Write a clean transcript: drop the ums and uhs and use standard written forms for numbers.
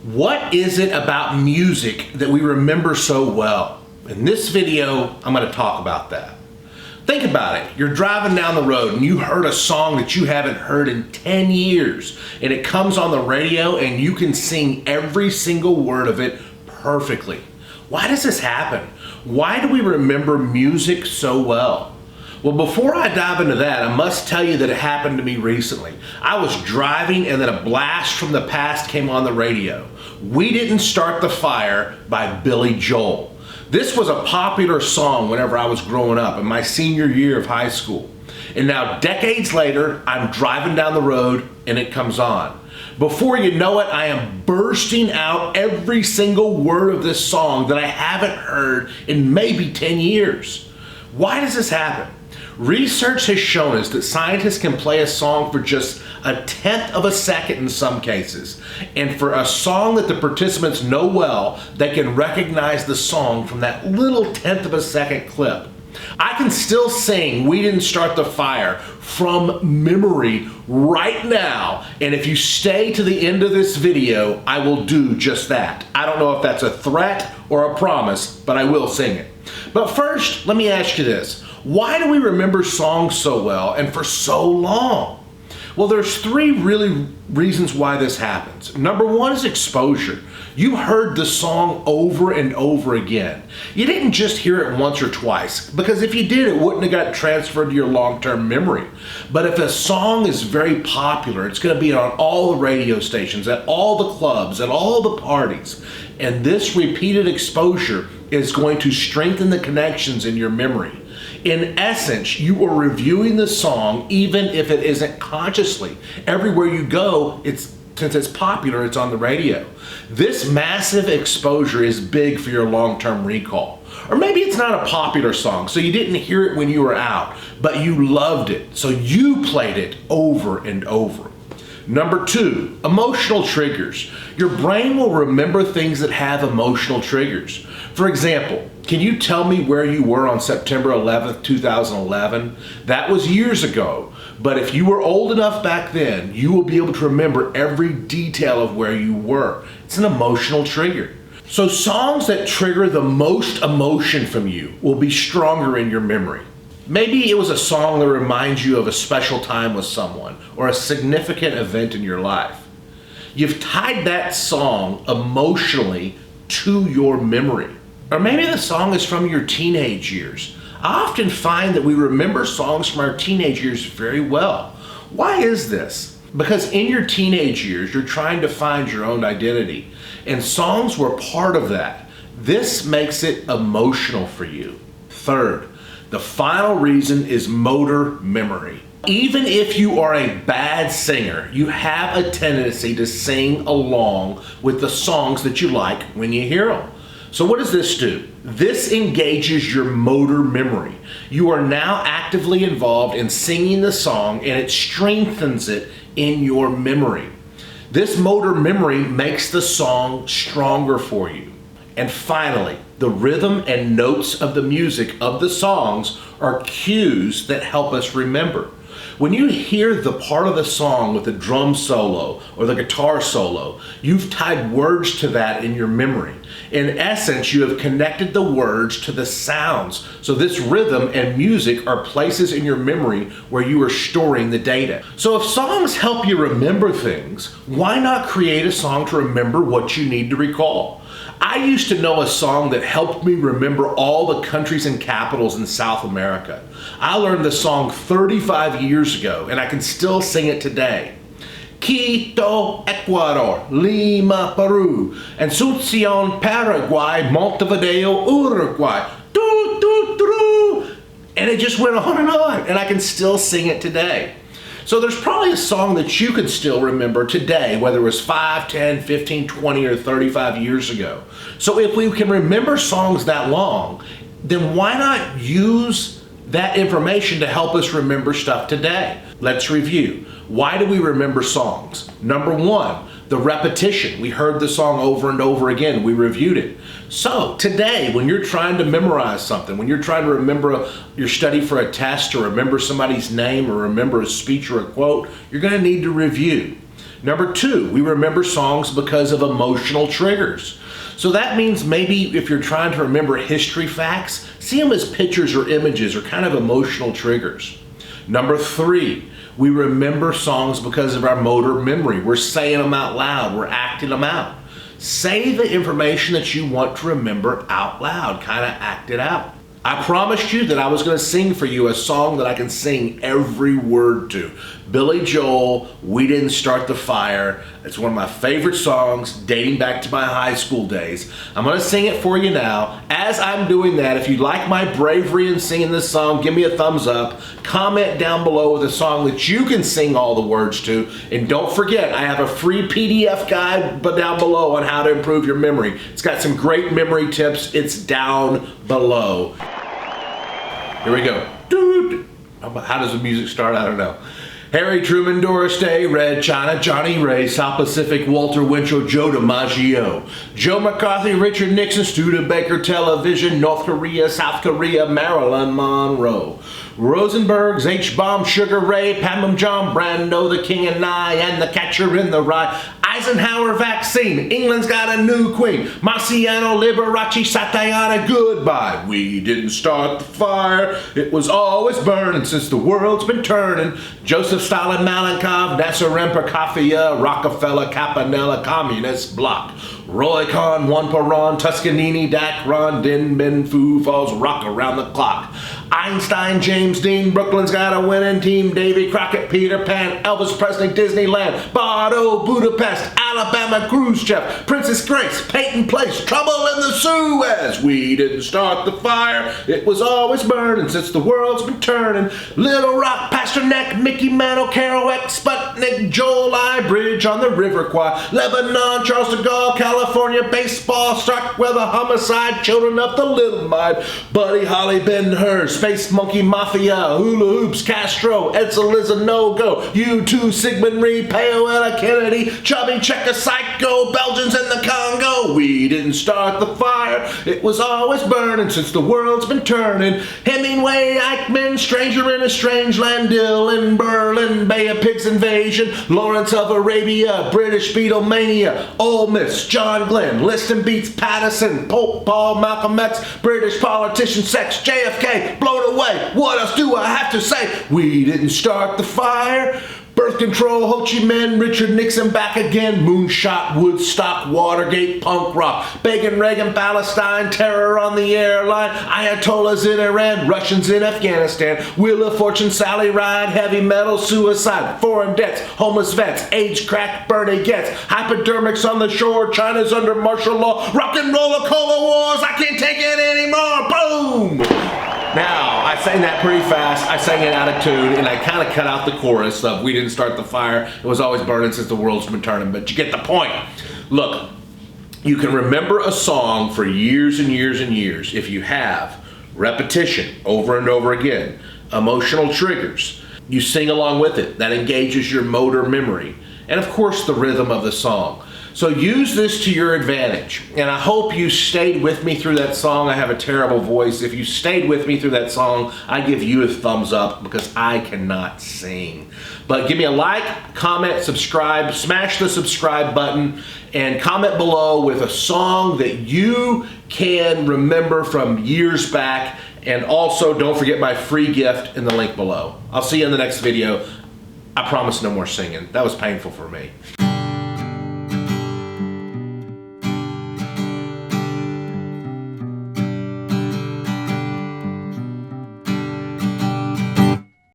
What is it about music that we remember so well? In this video, I'm going to talk about that. Think about it. You're driving down the road and you heard a song that you haven't heard in 10 years, and it comes on the radio and you can sing every single word of it perfectly. Why does this happen? Why do we remember music so well? Well, before I dive into that, I must tell you that it happened to me recently. I was driving and then a blast from the past came on the radio. We Didn't Start the Fire by Billy Joel. This was a popular song whenever I was growing up in my senior year of high school. And now decades later, I'm driving down the road and it comes on. Before you know it, I am bursting out every single word of this song that I haven't heard in maybe 10 years. Why does this happen? Research has shown us that scientists can play a song for just a tenth of a second in some cases. And for a song that the participants know well, they can recognize the song from that little tenth of a second clip. I can still sing We Didn't Start the Fire from memory right now. And if you stay to the end of this video, I will do just that. I don't know if that's a threat or a promise, but I will sing it. But first, let me ask you this. Why do we remember songs so well and for so long? Well, there's three really reasons why this happens. Number one is exposure. You heard the song over and over again. You didn't just hear it once or twice, because if you did, it wouldn't have got transferred to your long-term memory. But if a song is very popular, it's going to be on all the radio stations, at all the clubs, at all the parties. And this repeated exposure is going to strengthen the connections in your memory. In essence, you are reviewing the song even if it isn't consciously. Everywhere you go, since it's popular, it's on the radio. This massive exposure is big for your long-term recall. Or maybe it's not a popular song, so you didn't hear it when you were out, but you loved it, so you played it over and over. Number two, emotional triggers. Your brain will remember things that have emotional triggers. For example, can you tell me where you were on September 11th, 2011? That was years ago, but if you were old enough back then, you will be able to remember every detail of where you were. It's an emotional trigger. So songs that trigger the most emotion from you will be stronger in your memory. Maybe it was a song that reminds you of a special time with someone or a significant event in your life. You've tied that song emotionally to your memory. Or maybe the song is from your teenage years. I often find that we remember songs from our teenage years very well. Why is this? Because in your teenage years, you're trying to find your own identity, and songs were part of that. This makes it emotional for you. Third, the final reason is motor memory. Even if you are a bad singer, you have a tendency to sing along with the songs that you like when you hear them. So what does this do? This engages your motor memory. You are now actively involved in singing the song, and it strengthens it in your memory. This motor memory makes the song stronger for you. And finally, the rhythm and notes of the music of the songs are cues that help us remember. When you hear the part of the song with the drum solo or the guitar solo, you've tied words to that in your memory. In essence, you have connected the words to the sounds. So this rhythm and music are places in your memory where you are storing the data. So if songs help you remember things, why not create a song to remember what you need to recall? I used to know a song that helped me remember all the countries and capitals in South America. I learned the song 35 years ago, and I can still sing it today. Quito, Ecuador, Lima, Peru, Asunción, Paraguay, Montevideo, Uruguay, and it just went on, and I can still sing it today. So there's probably a song that you can still remember today, whether it was 5, 10, 15, 20, or 35 years ago. So if we can remember songs that long, then why not use that information to help us remember stuff today? Let's review. Why do we remember songs? Number one, the repetition. We heard the song over and over again. We reviewed it. So today, when you're trying to memorize something, when you're trying to remember your study for a test or remember somebody's name or remember a speech or a quote, you're going to need to review. Number two, we remember songs because of emotional triggers. So that means maybe if you're trying to remember history facts, see them as pictures or images or kind of emotional triggers. Number three, we remember songs because of our motor memory. We're saying them out loud. We're acting them out. Say the information that you want to remember out loud. Kind of act it out. I promised you that I was going to sing for you a song that I can sing every word to. Billy Joel, We Didn't Start the Fire. It's one of my favorite songs dating back to my high school days. I'm going to sing it for you now. As I'm doing that, if you like my bravery in singing this song, give me a thumbs up. Comment down below with a song that you can sing all the words to. And don't forget, I have a free PDF guide down below on how to improve your memory. It's got some great memory tips. It's down below. Here we go. Dude. How does the music start? I don't know. Harry Truman, Doris Day, Red China, Johnny Ray, South Pacific, Walter Winchell, Joe DiMaggio, Joe McCarthy, Richard Nixon, Studebaker Television, North Korea, South Korea, Marilyn Monroe, Rosenberg's, H-Bomb, Sugar Ray, Pam John Brando, The King and I, and The Catcher in the Rye, Eisenhower vaccine, England's got a new queen, Marciano, Liberace, Santayana, goodbye. We didn't start the fire, it was always burning since the world's been turning. Joseph Stalin, Malenkov, Nasser Prokofiev, Rockefeller, Campanella, Communist Bloc, Roy Kahn, Juan Perón, Toscanini, Dacron, Din Ben Phu Falls, Rock Around the Clock, Einstein, James Dean, Brooklyn's got a winning team, Davy Crockett, Peter Pan, Elvis Presley, Disneyland, Bardo, Budapest, Alabama, Khrushchev, Princess Grace, Peyton Place, Trouble in the Suez. We didn't start the fire, it was always burning since the world's been turning. Little Rock, Pasternak, Mickey Mantle, Kerouac, Sputnik, Joel I, Bridge on the River Kwai, Lebanon, Charles de Gaulle, California, baseball, Starkweather, homicide, Children of the Little Mind, Buddy Holly, Ben-Hur, Space Monkey Mafia, Hula Hoops, Castro, Edsel is a no-go, U2, Sigmund Reed, Paola Kennedy, Chubby Checker, Psycho, Belgians in the Congo. We didn't start the fire, it was always burning since the world's been turning. Hemingway, Eichmann, Stranger in a Strange Land, Dylan, Berlin, Bay of Pigs invasion, Lawrence of Arabia, British Beatlemania, Ole Miss, John Glenn, Liston beats Patterson, Pope Paul, Malcolm X, British politician, sex, JFK, blown away. What else do I have to say? We didn't start the fire. Birth control, Ho Chi Minh, Richard Nixon back again, Moonshot, Woodstock, Watergate, punk rock, Begin, Reagan, Palestine, terror on the airline, Ayatollahs in Iran, Russians in Afghanistan, Wheel of Fortune, Sally Ride, heavy metal, suicide, foreign debts, homeless vets, age crack, Bernie Getz, hypodermics on the shore, China's under martial law, rock and roll, cola wars, I can't take it anymore, boom! Now, I sang that pretty fast, I sang it out of tune, and I kind of cut out the chorus of We Didn't Start the Fire, it was always burning since the world's been turning, but you get the point. Look, you can remember a song for years and years and years if you have repetition over and over again, emotional triggers. You sing along with it, that engages your motor memory, and of course the rhythm of the song. So use this to your advantage. And I hope you stayed with me through that song. I have a terrible voice. If you stayed with me through that song, I give you a thumbs up because I cannot sing. But give me a like, comment, subscribe, smash the subscribe button, and comment below with a song that you can remember from years back. And also don't forget my free gift in the link below. I'll see you in the next video. I promise no more singing. That was painful for me.